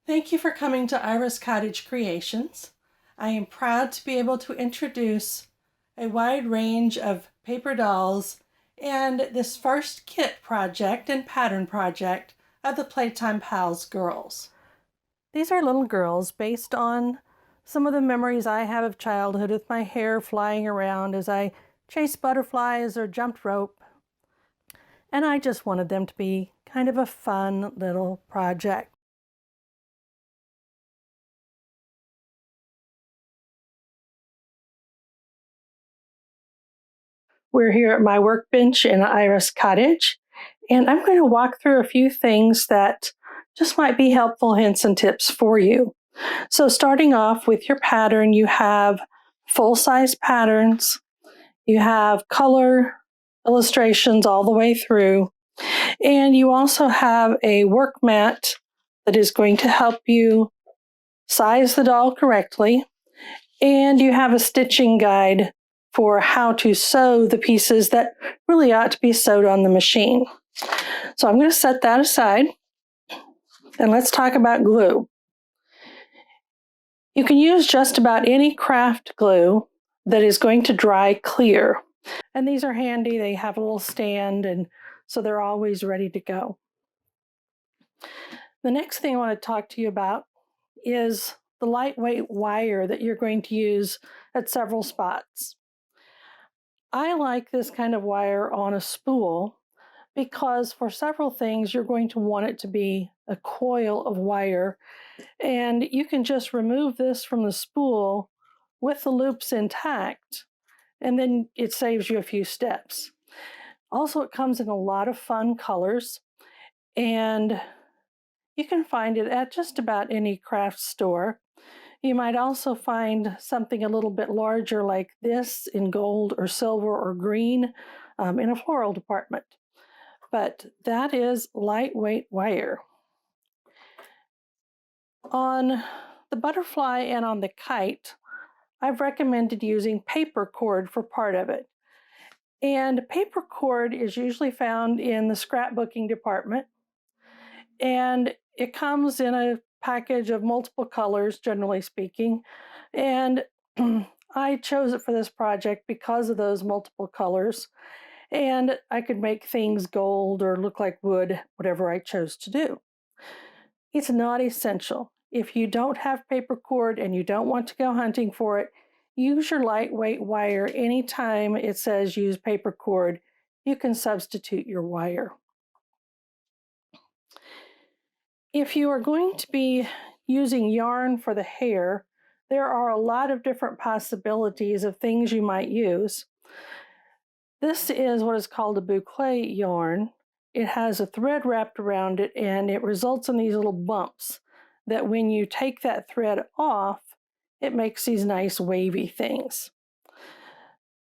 Thank you for coming to Iris Cottage Creations. I am proud to be able to introduce a wide range of paper dolls and this first kit project and pattern project of the Playtime Pals girls. These are little girls based on some of the memories I have of childhood with my hair flying around as I chased butterflies or jumped rope. And I just wanted them to be kind of a fun little project. We're here at my workbench in Iris Cottage, and I'm going to walk through a few things that just might be helpful hints and tips for you. So starting off with your pattern, you have full-size patterns, you have color illustrations all the way through, and you also have a work mat that is going to help you size the doll correctly, and you have a stitching guide for how to sew the pieces that really ought to be sewed on the machine. So I'm going to set that aside, and let's talk about glue. You can use just about any craft glue that is going to dry clear. And these are handy. They have a little stand, and so they're always ready to go. The next thing I want to talk to you about is the lightweight wire that you're going to use at several spots. I like this kind of wire on a spool because for several things you're going to want it to be a coil of wire, and you can just remove this from the spool with the loops intact, and then it saves you a few steps. Also, it comes in a lot of fun colors, and you can find it at just about any craft store. You might also find something a little bit larger like this in gold or silver or green in a floral department. But that is lightweight wire. On the butterfly and on the kite, I've recommended using paper cord for part of it. And paper cord is usually found in the scrapbooking department. And it comes in a package of multiple colors, generally speaking. And I chose it for this project because of those multiple colors. And I could make things gold or look like wood, whatever I chose to do. It's not essential. If you don't have paper cord and you don't want to go hunting for it, use your lightweight wire anytime it says use paper cord. You can substitute your wire. If you are going to be using yarn for the hair, there are a lot of different possibilities of things you might use. This is what is called a bouquet yarn. It has a thread wrapped around it, and it results in these little bumps that when you take that thread off, it makes these nice wavy things.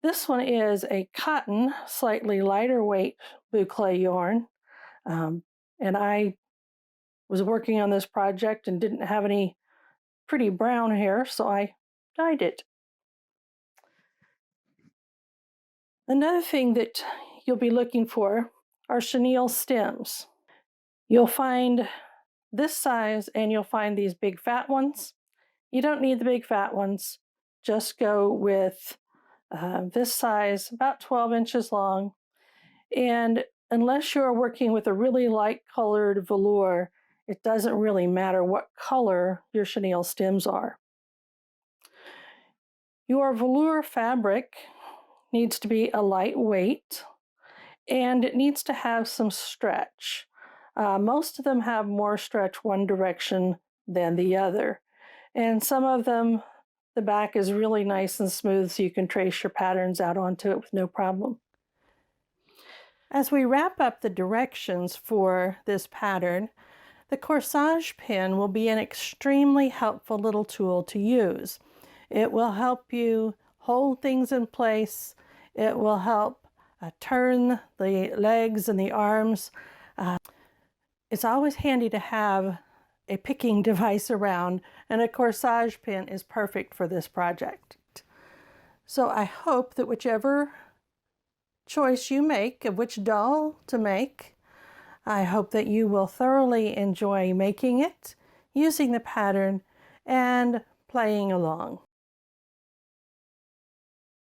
This one is a cotton, slightly lighter weight bouquet yarn, and I was working on this project and didn't have any pretty brown hair, so I dyed it. Another thing that you'll be looking for are chenille stems. You'll find this size and you'll find these big fat ones. You don't need the big fat ones. Just go with this size, about 12 inches long. And unless you're working with a really light colored velour, it doesn't really matter what color your chenille stems are. Your velour fabric needs to be a lightweight, and it needs to have some stretch. Most of them have more stretch one direction than the other. And some of them, the back is really nice and smooth, so you can trace your patterns out onto it with no problem. As we wrap up the directions for this pattern, the corsage pin will be an extremely helpful little tool to use. It will help you hold things in place. It will help turn the legs and the arms. It's always handy to have a picking device around, and a corsage pin is perfect for this project. So I hope that whichever choice you make of which doll to make, I hope that you will thoroughly enjoy making it. using the pattern and playing along.